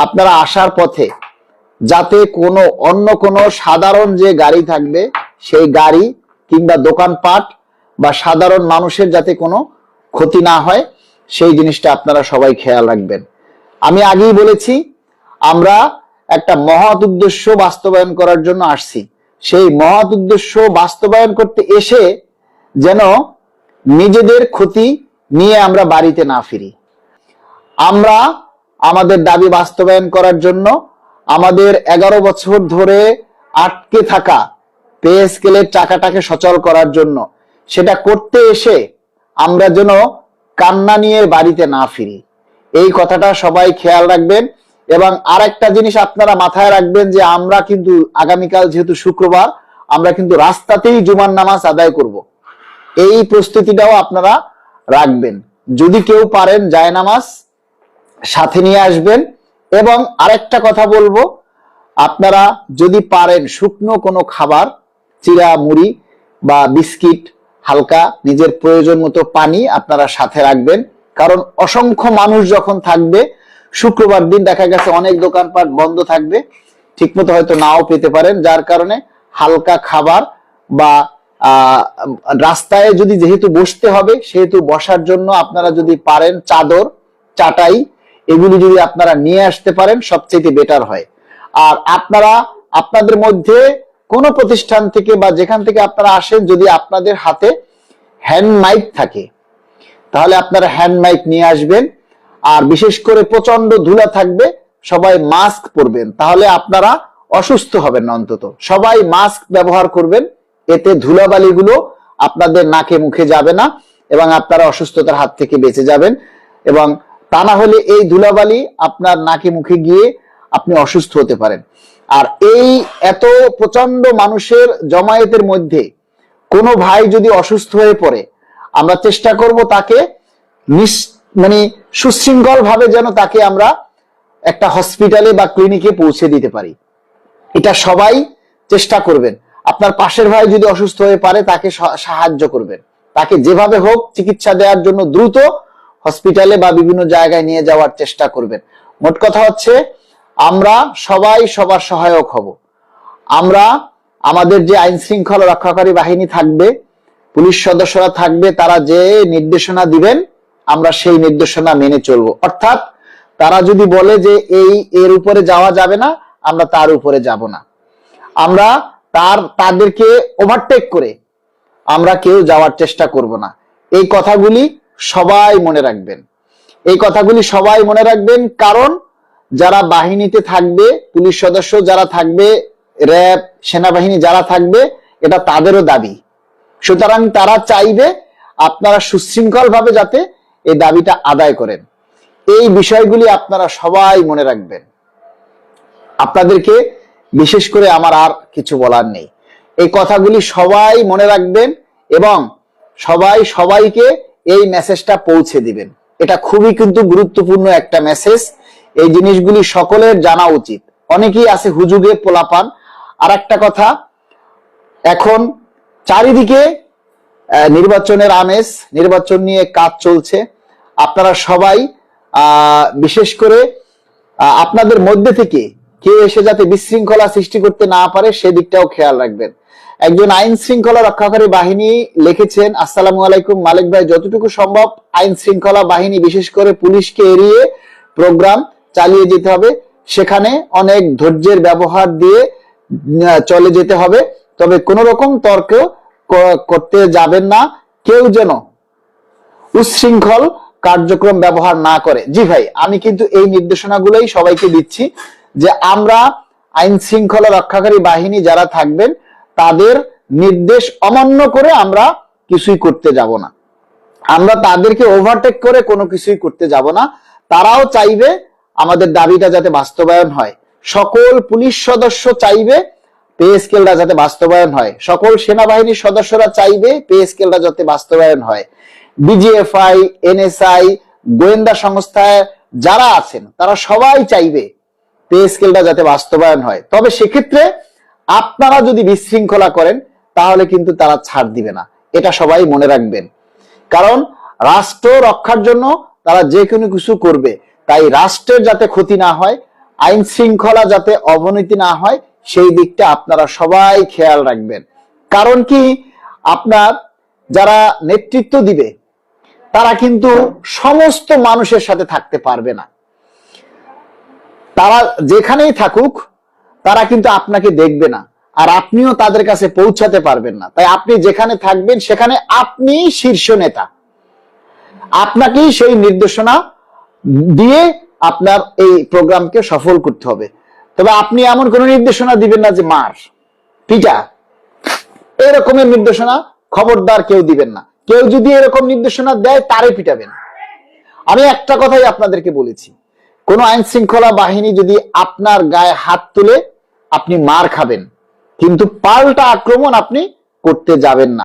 আপনারা আসার পথে যাতে অন্য কোনো সাধারণ যে গাড়ি থাকবে সেই গাড়ি কিংবা দোকানপাট বা সাধারণ মানুষের যাতে কোনো ক্ষতি না হয় সেই জিনিসটা আপনারা সবাই খেয়াল রাখবেন। আমি আগেই বলেছি আমরা একটা মহৎ উদ্দেশ্য বাস্তবায়ন করার জন্য আসছি। সেই মহৎ উদ্দেশ্য বাস্তবায়ন করতে এসে যেন নিজেদের ক্ষতি নিয়ে আমরা বাড়িতে না ফিরি। আমরা আমাদের দাবি বাস্তবায়ন করার জন্য আমাদের 11 বছর ধরে আটকে থাকা পে স্কেলের টাকাটাকে সচল করার জন্য সেটা করতে এসে আমরা যেন কান্না নিয়ে বাড়িতে না ফিরি, এই কথাটা সবাই খেয়াল রাখবেন। এবং আরেকটা জিনিস আপনারা মাথায় রাখবেন যে আমরা কিন্তু আগামীকাল যেহেতু শুক্রবার, আমরা কিন্তু রাস্তাতেই জুমার নামাজ আদায় করব, এই প্রস্তুতিটাও আপনারা রাখবেন। যদি কেউ পারেন জায়নামাজ সাথে নিয়ে আসবেন। এবং আরেকটা কথা বলবো, আপনারা যদি পারেন শুকনো কোনো খাবার, চিড়া মুড়ি বা বিস্কিট, হালকা নিজের প্রয়োজন মতো পানি আপনারা সাথে রাখবেন। কারণ অসংখ্য মানুষ যখন থাকবে, শুক্রবার দিন দেখা গেছে অনেক দোকানপাট বন্ধ থাকবে, ঠিকমতো হয়তো নাও পেতে পারেন, যার কারণে হালকা খাবার বা রাস্তায় যদি যেহেতু বসতে হবে সেহেতু বসার জন্য আপনারা যদি পারেন চাদর, চাটাই এগুলি যদি আপনারা নিয়ে আসতে পারেন সবচেয়ে বেটার হয়। আর আপনারা আপনাদের মধ্যে কোনো প্রতিষ্ঠান থেকে বা যেখান থেকে আপনারা আসেন, যদি আপনাদের হাতে হ্যান্ড মাইক থাকে তাহলে আপনারা হ্যান্ড মাইক নিয়ে আসবেন। আর বিশেষ করে প্রচন্ড ধুলা থাকবে, সবাই মাস্ক পরবেন, তাহলে আপনারা অসুস্থ হবেন না। অন্তত সবাই মাস্ক ব্যবহার করবেন, এতে ধুলাবালিগুলো আপনাদের নাকে মুখে যাবে না এবং আপনারা অসুস্থতার হাত থেকে বেঁচে যাবেন। এবং তা না হলে এই ধুলাবালি আপনার নাকে মুখে গিয়ে আপনি অসুস্থ হতে পারেন। আর এই এত প্রচন্ড মানুষের জমায়েতের মধ্যে কোনো ভাই যদি অসুস্থ হয়ে পড়ে, আমরা চেষ্টা করব তাকে সুশৃঙ্খল ভাবে যেন তাকে আমরা একটা হসপিটালে বা ক্লিনিকে পৌঁছে দিতে পারি, এটা সবাই চেষ্টা করবেন। আপনার পাশের ভাই যদি অসুস্থ হয়ে পারে তাকে সাহায্য করবেন, তাকে যেভাবে হোক চিকিৎসা দেওয়ার জন্য দ্রুত হসপিটালে বা বিভিন্ন জায়গায় নিয়ে যাওয়ার চেষ্টা করবেন। মোট কথা হচ্ছে আমরা সবাই সবার সহায়ক হব। আমরা আমাদের যে আইন শৃঙ্খলা রক্ষাকারী বাহিনী থাকবে, পুলিশ সদস্যরা থাকবে, তারা যে নির্দেশনা দিবেন আমরা সেই নির্দেশনা মেনে চলবো। অর্থাৎ তারা যদি বলে যে এর উপরে যাওয়া যাবে না, আমরা তার উপরে যাব না। আমরা তাদেরকে ওভারটেক করে আমরা কেউ যাওয়ার চেষ্টা করব না। এই কথাগুলি সবাই মনে রাখবেন, এই কথাগুলি সবাই মনে রাখবেন। কারণ যারা বাহিনীতে থাকবে, পুলিশ সদস্য যারা থাকবে, র্যাব, সেনাবাহিনী যারা থাকবে, এটা তাদেরও দাবি। সুতরাং তারা চাইবে আপনারা সুশৃঙ্খল ভাবে যাতে এই দাবিটা আদায় করেন। এই বিষয়গুলি আপনারা সবাই মনে রাখবেন। আপনাদেরকে বিশেষ করে আমার আর কিছু বলার নেই, এই কথাগুলি সবাই মনে রাখবেন এবং সবাইকে এই মেসেজটা পৌঁছে দিবেন। এটা খুবই কিন্তু গুরুত্বপূর্ণ একটা মেসেজ, এই জিনিসগুলি সকলের জানা উচিত। অনেকেই আছে হুজুগে পোলাপান। আর একটা কথা, এখন চারিদিকে নির্বাচনের আমেজ, নির্বাচন নিয়ে কাজ চলছে। আপনারা সবাই বিশেষ করে আপনাদের মধ্যে থেকে কেউ এসে যাতে বিশৃঙ্খলা সৃষ্টি করতে না পারে সেদিকটাও খেয়াল রাখবেন। একজন আইন শৃঙ্খলা রক্ষাকারী বাহিনী লিখেছেন, আসসালামু আলাইকুম মালিক ভাই, যতটুকু সম্ভব আইন শৃঙ্খলা বাহিনী বিশেষ করে পুলিশকে এড়িয়ে প্রোগ্রাম চালিয়ে যেতে হবে, সেখানে অনেক ধৈর্যের ব্যবহার দিয়ে চলে যেতে হবে, তবে কোন রকম তর্ক করতে যাবেন না, কেউ যেন উচ্ছৃঙ্খল কার্যক্রম ব্যবহার না করে। জি ভাই, আমি কিন্তু এই নির্দেশনাগুলোই সবাইকে দিচ্ছি যে আমরা আইন শৃঙ্খলা রক্ষাকারী বাহিনী যারা থাকবেন তাদের নির্দেশ অমান্য করে আমরা কিছুই করতে যাব না, আমরা তাদেরকে ওভারটেক করে কোনো কিছুই করতে যাব না। তারাও চাইবে আমাদের দাবিটা যাতে বাস্তবায়ন হয়, সকল পুলিশ সদস্য চাইবে পে স্কেলটা যাতে বাস্তবায়ন হয়, সকল সেনাবাহিনীর সদস্যরা চাইবে পে স্কেলটা যাতে বাস্তবায়ন হয়, বিজিএফআই, এনএসআই, গোয়েন্দা সংস্থায় যারা আছেন তারা সবাই চাইবে পে স্কেলটা যাতে বাস্তবায়ন হয়। তবে সেক্ষেত্রে আপনারা যদি বিশৃঙ্খলা করেন তাহলে কিন্তু তারা ছাড় দিবে না, এটা সবাই মনে রাখবেন। কারণ রাষ্ট্র রক্ষার জন্য তারা যে কোনো কিছু করবে, তাই রাষ্ট্রের যাতে ক্ষতি না হয় আইন শৃঙ্খলা যাতে অবনতি না হয় সেই দিকটা আপনারা সবাই খেয়াল রাখবেন। কারণ কি, আপনার যারা নেতৃত্ব দিবে তারা কিন্তু সমস্ত মানুষের সাথে থাকতে পারবে না। তারা যেখানেই থাকুক তারা কিন্তু আপনাকে দেখবে না, আর আপনিও তাদের কাছে পৌঁছাতে পারবেন না। তাই আপনি যেখানে থাকবেন সেখানে আপনি শীর্ষ নেতা, আপনাকেই সেই নির্দেশনা দিয়ে আপনার এই প্রোগ্রামকে সফল করতে হবে। তবে আপনি এমন কোন নির্দেশনা দিবেন না যে মার পিটা, এরকমের নির্দেশনা খবরদার কেউ দিবেন না। কেউ যদি এরকম নির্দেশনা দেয় তারে পিটাবেন। আমি একটা কথাই আপনাদেরকে বলেছি, কোন আইন শৃঙ্খলা বাহিনী যদি আপনার গায়ে হাত তুলে আপনি মার খাবেন, কিন্তু পাল্টা আক্রমণ আপনি করতে যাবেন না।